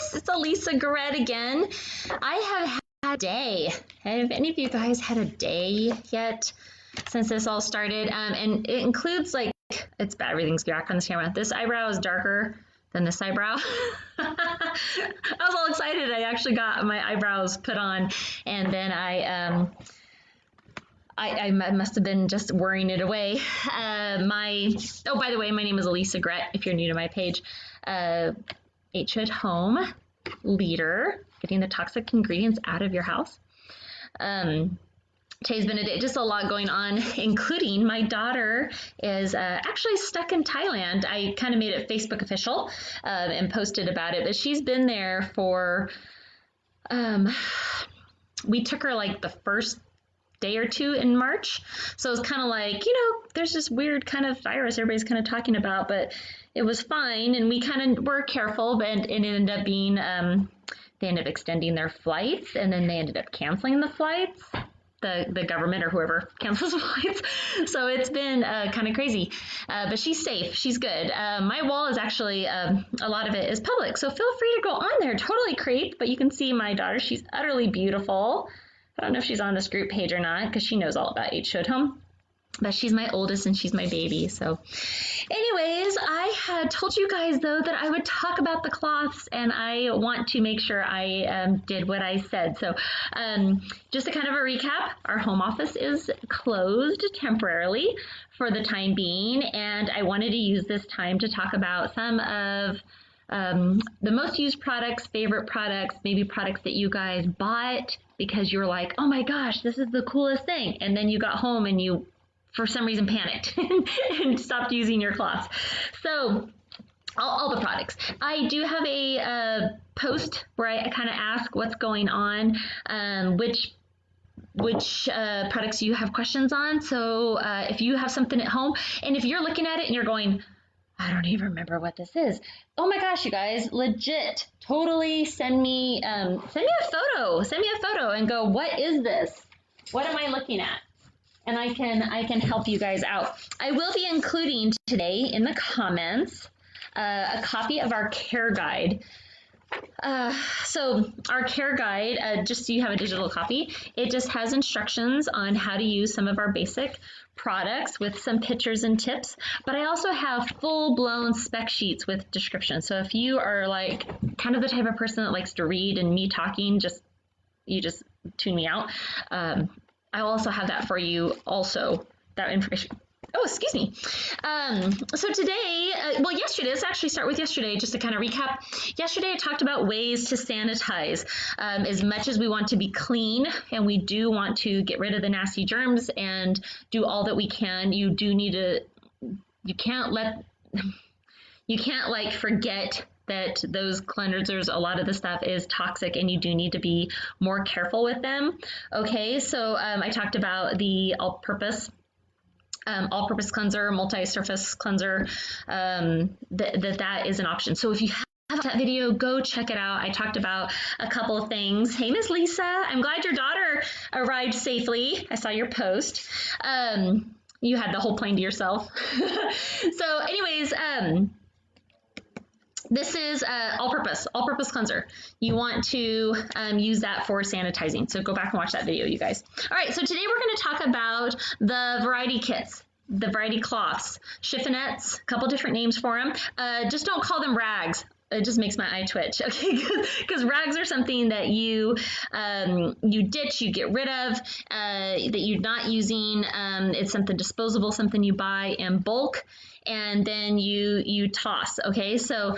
guys, it's Elisa Garrett again. I have had a day. Have any of you guys had a day yet since this all started? And it includes like, it's bad, everything's back on the camera. This eyebrow is darker than this eyebrow. I was all excited. I actually got my eyebrows put on, and then I must have been just worrying it away. Oh, by the way, my name is Elisa Garrett, if you're new to my page. H2O At Home leader, getting the toxic ingredients out of your house. Today's been a day, just a lot going on, including my daughter is actually stuck in Thailand. I kind of made it Facebook official and posted about it, but she's been there for, we took her like the first day or two in March. So it's kind of like, there's this weird kind of virus everybody's kind of talking about, but it was fine. And we kind of were careful, but it ended up being, they ended up extending their flights, and then they ended up canceling the flights, the government or whoever cancels flights. So it's been kind of crazy, but she's safe. She's good. My wall is actually, a lot of it is public. So feel free to go on there, totally creep, but you can see my daughter. She's utterly beautiful. I don't know if she's on this group page or not, because she knows all about H2O At Home, but she's my oldest and she's my baby. So anyways, I had told you guys though that I would talk about the cloths, and I want to make sure I did what I said. So just a kind of a recap, our home office is closed temporarily for the time being, and I wanted to use this time to talk about some of the most used products, favorite products, maybe products that you guys bought because you were like, oh my gosh, this is the coolest thing. And then you got home and you, for some reason, panicked and stopped using your cloths. So all the products. I do have a post where I kind of ask what's going on, which products you have questions on. So if you have something at home, and if you're looking at it and you're going, I don't even remember what this is. Oh my gosh, you guys, legit, totally send me a photo and go, what is this? What am I looking at? And I can help you guys out. I will be including today in the comments a copy of our care guide. So our care guide, just so you have a digital copy, it just has instructions on how to use some of our basic products with some pictures and tips, but I also have full-blown spec sheets with descriptions. So if you are like kind of the type of person that likes to read and me talking, you just tune me out. I will also have that for you also, that information. Oh, excuse me. So today, yesterday, let's actually start with yesterday, just to kind of recap. Yesterday, I talked about ways to sanitize. As much as we want to be clean and we do want to get rid of the nasty germs and do all that we can, you can't like forget that those cleansers, a lot of the stuff is toxic, and you do need to be more careful with them. Okay, so I talked about the all-purpose cleanser, multi-surface cleanser, that is an option. So if you have that video, go check it out. I talked about a couple of things. Hey, Miss Lisa, I'm glad your daughter arrived safely. I saw your post. You had the whole plane to yourself. So anyways, this is all-purpose cleanser. You want to use that for sanitizing. So go back and watch that video, you guys. All right, so today we're going to talk about the variety kits, the variety cloths, chiffonnettes, a couple different names for them. Just don't call them rags. It just makes my eye twitch, okay? Because rags are something that you ditch, you get rid of, that you're not using. It's something disposable, something you buy in bulk, and then you toss, okay? So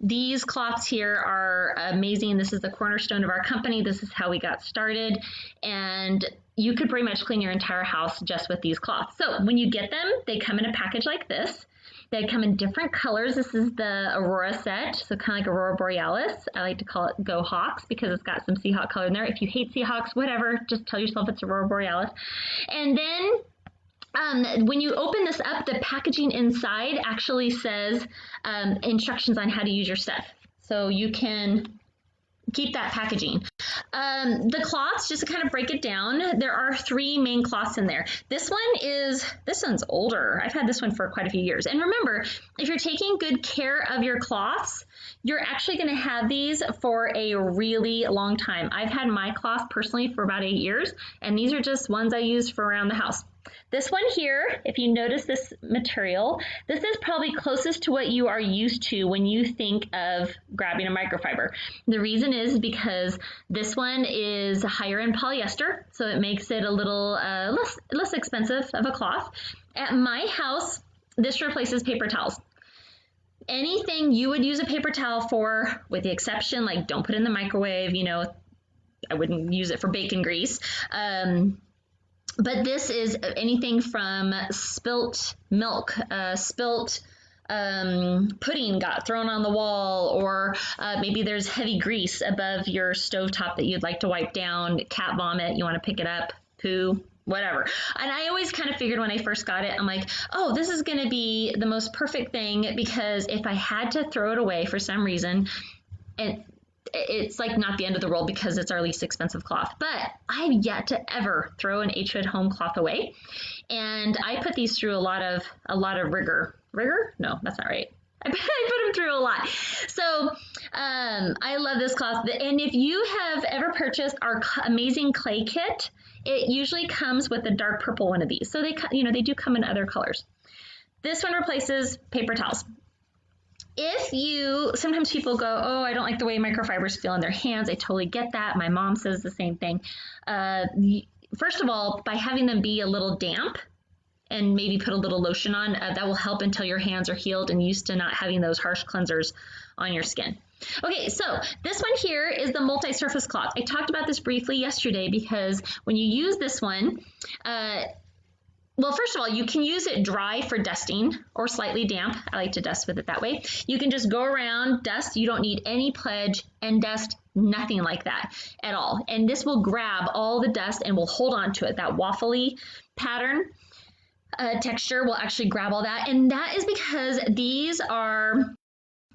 these cloths here are amazing. This is the cornerstone of our company. This is how we got started, and you could pretty much clean your entire house just with these cloths. So when you get them, they come in a package like this. They come in different colors. This is the Aurora set, so kind of like Aurora Borealis. I like to call it Go Hawks because it's got some Seahawk color in there. If you hate Seahawks, whatever, just tell yourself it's Aurora Borealis. And then when you open this up, the packaging inside actually says instructions on how to use your stuff. So you can keep that packaging. The cloths, just to kind of break it down, there are 3 main cloths in there. This one's older. I've had this one for quite a few years. And remember, if you're taking good care of your cloths, you're actually going to have these for a really long time. I've had my cloth personally for about 8 years, and these are just ones I use for around the house. This one here, if you notice this material, this is probably closest to what you are used to when you think of grabbing a microfiber. The reason is because this one is higher in polyester, so it makes it a little less expensive of a cloth. At my house, this replaces paper towels. Anything you would use a paper towel for, with the exception, like don't put it in the microwave, I wouldn't use it for bacon grease. But this is anything from spilt milk, spilt pudding got thrown on the wall, or maybe there's heavy grease above your stovetop that you'd like to wipe down, cat vomit, you want to pick it up, poo, whatever. And I always kind of figured when I first got it, I'm like, oh, this is going to be the most perfect thing, because if I had to throw it away for some reason, and it's like not the end of the world because it's our least expensive cloth, but I've yet to ever throw an H2O At Home cloth away. And I put these through a lot of rigor. Rigor? No, that's not right. I put them through a lot. So I love this cloth. And if you have ever purchased our amazing clay kit, it usually comes with a dark purple one of these. So they do come in other colors. This one replaces paper towels. Sometimes people go, oh, I don't like the way microfibers feel in their hands. I totally get that. My mom says the same thing. First of all, by having them be a little damp and maybe put a little lotion on, that will help until your hands are healed and used to not having those harsh cleansers on your skin. Okay, so this one here is the multi-surface cloth. I talked about this briefly yesterday because when you use this one, well, first of all, you can use it dry for dusting or slightly damp. I like to dust with it that way. You can just go around, dust. You don't need any pledge, and dust, nothing like that at all. And this will grab all the dust and will hold on to it. That waffly pattern texture will actually grab all that. And that is because these are,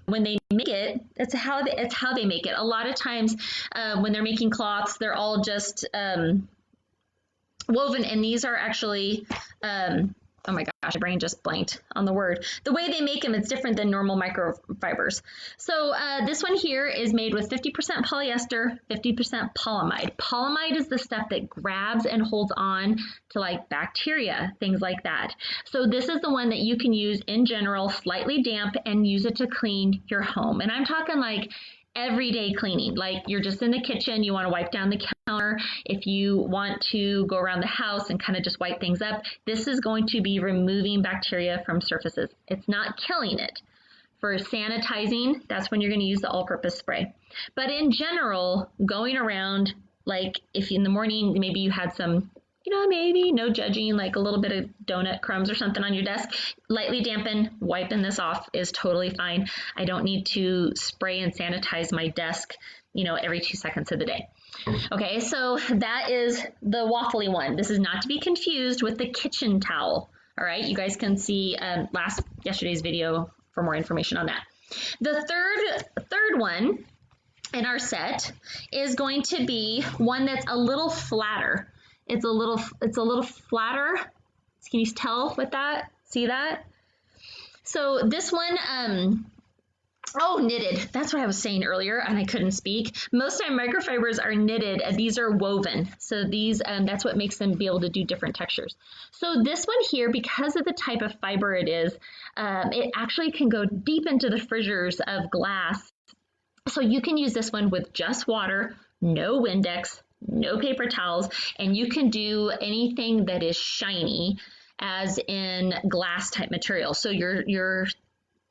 when they make it, it's how they make it. A lot of times when they're making cloths, they're all just woven, and these are actually, oh my gosh, my brain just blanked on the word. The way they make them, it's different than normal microfibers. So this one here is made with 50% polyester, 50% polyamide. Polyamide is the stuff that grabs and holds on to like bacteria, things like that. So this is the one that you can use in general, slightly damp, and use it to clean your home. And I'm talking like everyday cleaning, like you're just in the kitchen, you want to wipe down the counter. If you want to go around the house and kind of just wipe things up, this is going to be removing bacteria from surfaces. It's not killing it. For sanitizing, that's when you're going to use the all-purpose spray. But in general, going around, like if in the morning, maybe you had some, maybe no judging, like a little bit of donut crumbs or something on your desk, lightly dampen, wiping this off is totally fine. I don't need to spray and sanitize my desk, every 2 seconds of the day. Okay, so that is the waffly one. This is not to be confused with the kitchen towel. All right, you guys can see yesterday's video for more information on that. The third one in our set is going to be one that's a little flatter. It's a little flatter. Can you tell with that? See that? So this one, knitted. That's what I was saying earlier, and I couldn't speak. Most time microfibers are knitted. These are woven. So these, that's what makes them be able to do different textures. So this one here, because of the type of fiber it is, it actually can go deep into the fissures of glass. So you can use this one with just water, no Windex, no paper towels, and you can do anything that is shiny, as in glass type material. So your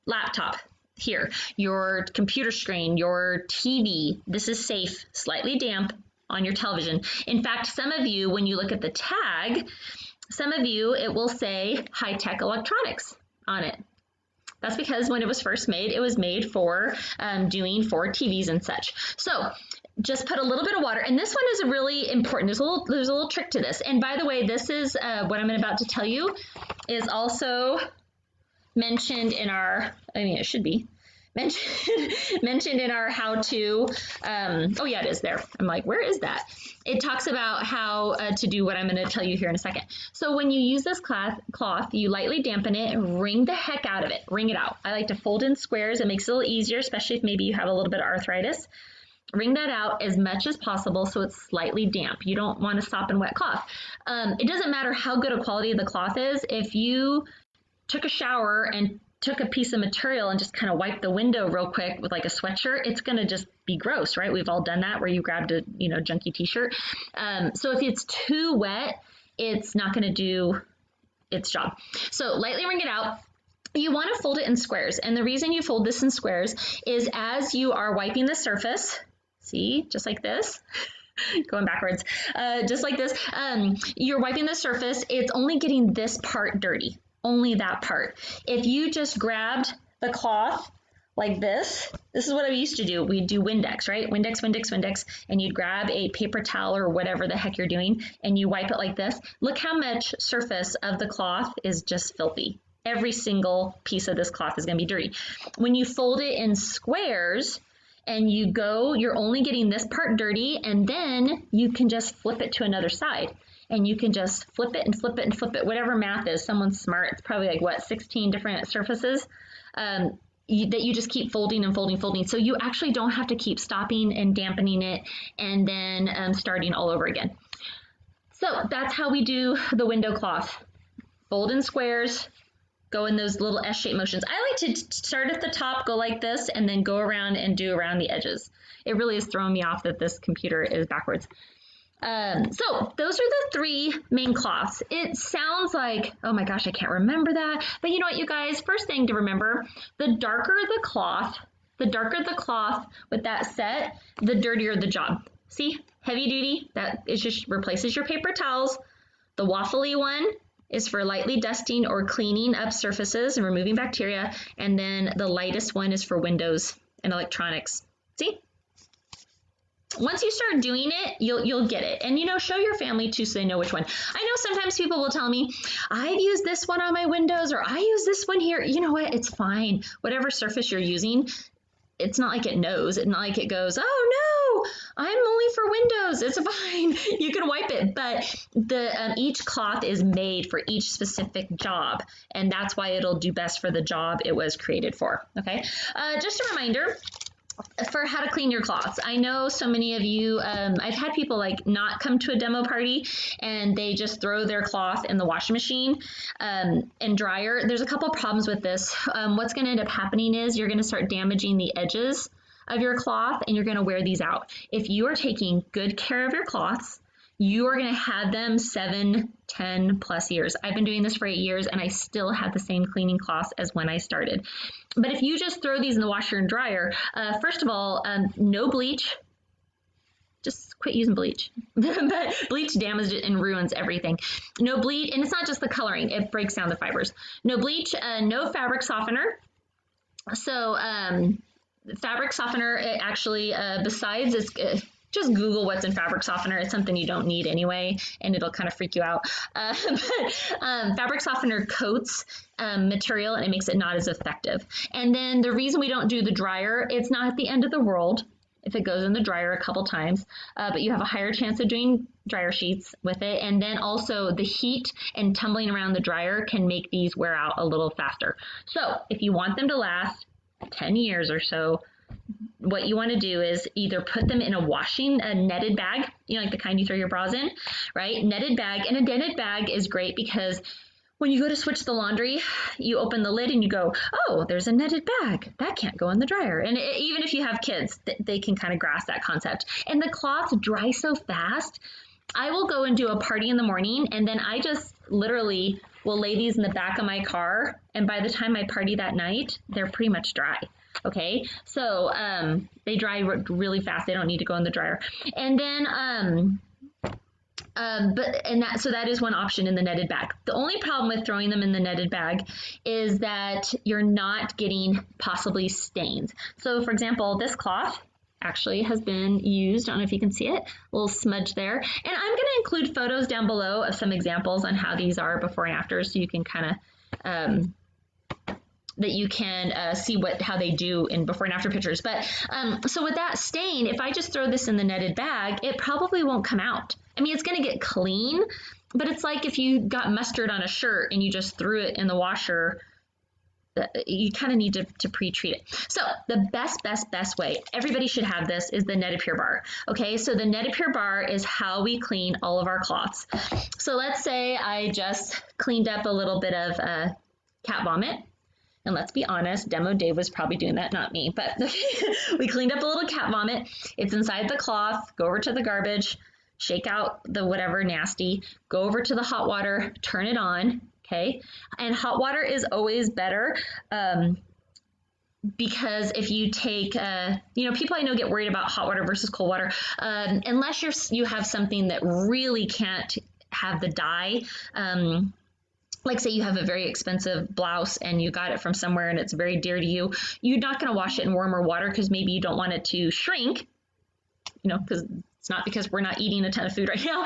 laptop here, your computer screen, your TV, this is safe, slightly damp on your television. In fact, some of you, when you look at the tag, it will say high-tech electronics on it. That's because when it was first made, it was made for doing for TVs and such. So just put a little bit of water, and this one is really important. There's a little trick to this. And by the way, this is what I'm about to tell you is also mentioned in it should be mentioned in our how-to. Oh yeah, it is there. I'm like, where is that? It talks about how to do what I'm going to tell you here in a second. So when you use this cloth, you lightly dampen it and wring the heck out of it. Wring it out. I like to fold in squares. It makes it a little easier, especially if maybe you have a little bit of arthritis. Wring that out as much as possible so it's slightly damp. You don't want to sop in wet cloth. It doesn't matter how good a quality the cloth is. If you took a shower and took a piece of material and just kind of wiped the window real quick with like a sweatshirt, it's going to just be gross, right? We've all done that where you grabbed a, junky t-shirt. So if it's too wet, it's not going to do its job. So lightly wring it out. You want to fold it in squares. And the reason you fold this in squares is as you are wiping the surface, see, just like this, going backwards, just like this, you're wiping the surface, it's only getting this part dirty. Only that part. If you just grabbed the cloth like this is what I used to do. We'd do Windex, right? Windex, and you'd grab a paper towel or whatever the heck you're doing, and you wipe it like this. Look how much surface of the cloth is just filthy. Every single piece of this cloth is going to be dirty. When you fold it in squares and you're only getting this part dirty, and then you can just flip it to another side. And you can just flip it and flip it and flip it, whatever math is. Someone's smart. It's probably like, 16 different surfaces that you just keep folding and folding. So you actually don't have to keep stopping and dampening it and then starting all over again. So that's how we do the window cloth. Fold in squares, go in those little S-shaped motions. I like to start at the top, go like this, and then go around and do around the edges. It really is throwing me off that this computer is backwards. So those are the three main cloths. It sounds like, oh my gosh, I can't remember that. But you know what, you guys, first thing to remember, the darker the cloth with that set, the dirtier the job. See, heavy duty, that is just replaces your paper towels. The waffly one is for lightly dusting or cleaning up surfaces and removing bacteria. And then the lightest one is for windows and electronics. See? Once you start doing it, you'll get it. And, show your family too so they know which one. I know sometimes people will tell me, I've used this one on my windows, or I use this one here. You know what? It's fine. Whatever surface you're using, it's not like it knows. It's not like it goes, oh no, I'm only for windows. It's fine. You can wipe it. But each cloth is made for each specific job. And that's why it'll do best for the job it was created for. Okay. Just a reminder for how to clean your cloths. I know so many of you, I've had people not come to a demo party and they just throw their cloth in the washing machine and dryer. There's a couple problems with this. What's going to end up happening is you're going to start damaging the edges of your cloth and you're going to wear these out. If you are taking good care of your cloths, you are going to have them 7, 10 plus years. I've been doing this for 8 years and I still have the same cleaning cloths as when I started. But if you just throw these in the washer and dryer, first of all, no bleach. Just quit using bleach. But bleach damages it and ruins everything. No bleach, and it's not just the coloring, it breaks down the fibers. No bleach, no fabric softener. So fabric softener, it actually, besides it's just Google what's in fabric softener. It's something you don't need anyway, and it'll kind of freak you out. Fabric softener coats material, and it makes it not as effective. And then the reason we don't do the dryer, it's not at the end of the world if it goes in the dryer a couple times, but you have a higher chance of doing dryer sheets with it. And then also the heat and tumbling around the dryer can make these wear out a little faster. So if you want them to last 10 years or so, what you want to do is either put them in a netted bag, like the kind you throw your bras in, right? Netted bag. And a netted bag is great because when you go to switch the laundry, you open the lid and you go, oh, there's a netted bag. That can't go in the dryer. And even if you have kids, they can kind of grasp that concept. And the cloths dry so fast. I will go and do a party in the morning, and then I just literally will lay these in the back of my car. And by the time I party that night, they're pretty much dry. Okay, so they dry really fast. They don't need to go in the dryer. And then, so that is one option in the netted bag. The only problem with throwing them in the netted bag is that you're not getting possibly stains. So for example, this cloth actually has been used. I don't know if you can see it, a little smudge there. And I'm going to include photos down below of some examples on how these are before and after, so you can kind of that you can see how they do in before and after pictures. But so with that stain, if I just throw this in the netted bag, it probably won't come out. I mean, it's going to get clean, but it's like if you got mustard on a shirt and you just threw it in the washer, you kind of need to pre-treat it. So the best way, everybody should have this, is the Net-A-Pure bar. Okay, so the Net-A-Pure bar is how we clean all of our cloths. So let's say I just cleaned up a little bit of cat vomit. And let's be honest, Demo Dave was probably doing that, not me. But we cleaned up a little cat vomit. It's inside the cloth. Go over to the garbage, shake out the whatever nasty, go over to the hot water, turn it on. Okay, and hot water is always better because if you take, people I know get worried about hot water versus cold water, unless you have something that really can't have the dye. Like say you have a very expensive blouse and you got it from somewhere and it's very dear to you, you're not going to wash it in warmer water because maybe you don't want it to shrink, because it's not because we're not eating a ton of food right now,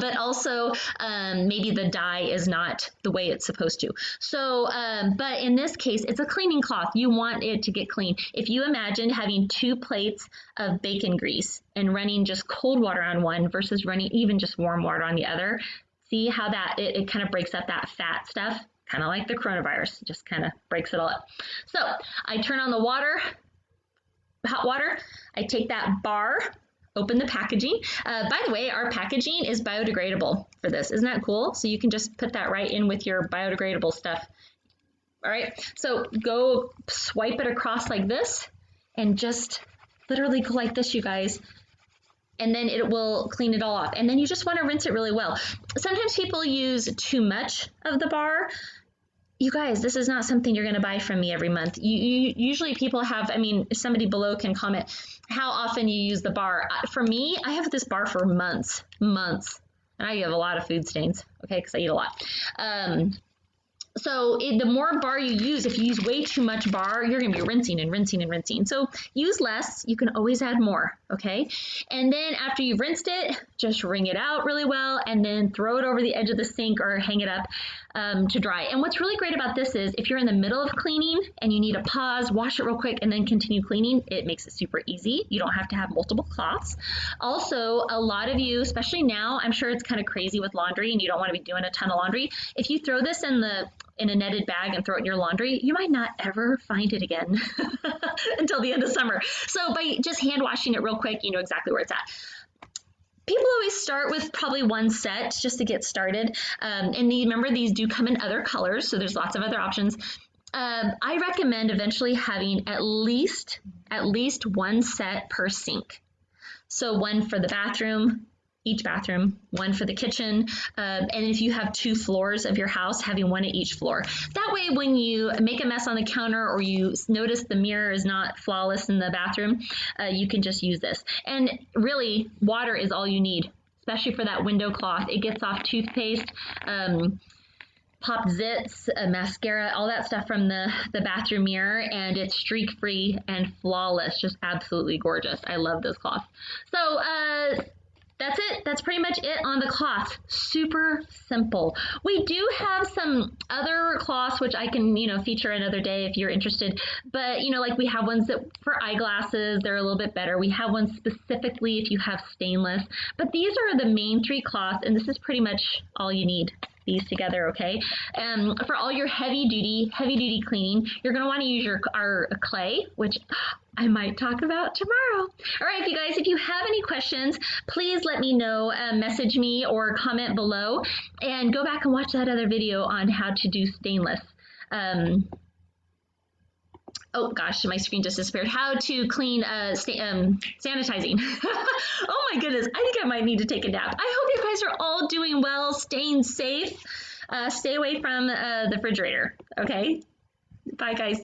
but also maybe the dye is not the way it's supposed to. So, but in this case, it's a cleaning cloth. You want it to get clean. If you imagine having 2 plates of bacon grease and running just cold water on one versus running even just warm water on the other, see how that it kind of breaks up that fat stuff, kind of like the coronavirus, just kind of breaks it all up. So I turn on the water, hot water, I take that bar, open the packaging. By the way, our packaging is biodegradable for this. Isn't that cool? So you can just put that right in with your biodegradable stuff. All right, so go swipe it across like this and just literally go like this, you guys. And then it will clean it all off. And then you just want to rinse it really well. Sometimes people use too much of the bar. You guys, this is not something you're going to buy from me every month. Usually people have, if somebody below can comment how often you use the bar. For me, I have this bar for months. And I have a lot of food stains, okay, because I eat a lot. So the more bar you use, if you use way too much bar, you're going to be rinsing and rinsing and rinsing. So use less. You can always add more, okay? And then after you've rinsed it, just wring it out really well and then throw it over the edge of the sink or hang it up to dry. And what's really great about this is if you're in the middle of cleaning and you need to pause, wash it real quick, and then continue cleaning, it makes it super easy. You don't have to have multiple cloths. Also, a lot of you, especially now, I'm sure it's kind of crazy with laundry and you don't want to be doing a ton of laundry. If you throw this in a netted bag and throw it in your laundry, you might not ever find it again until the end of summer. So by just hand washing it real quick, you know exactly where it's at. People always start with probably one set just to get started. And remember, these do come in other colors, so there's lots of other options. I recommend eventually having at least one set per sink. So one for the bathroom, each bathroom, one for the kitchen, and if you have 2 floors of your house, having one at each floor. That way, when you make a mess on the counter or you notice the mirror is not flawless in the bathroom, you can just use this. And really, water is all you need, especially for that window cloth. It gets off toothpaste, popped zits, mascara, all that stuff from the bathroom mirror, and it's streak-free and flawless, just absolutely gorgeous. I love this cloth. So, that's it. That's pretty much it on the cloth. Super simple. We do have some other cloths, which I can, feature another day if you're interested. But, like we have ones that for eyeglasses, they're a little bit better. We have ones specifically if you have stainless. But these are the main 3 cloths, and this is pretty much all you need. These together, okay? For all your heavy duty cleaning, you're going to want to use our clay, which I might talk about tomorrow. All right, you guys, if you have any questions, please let me know. Message me or comment below, and go back and watch that other video on how to do stainless. Oh gosh, my screen just disappeared. How to clean sanitizing. Oh my goodness, I think I might need to take a nap. I hope you guys are all doing well, staying safe. Stay away from the refrigerator, okay? Bye guys.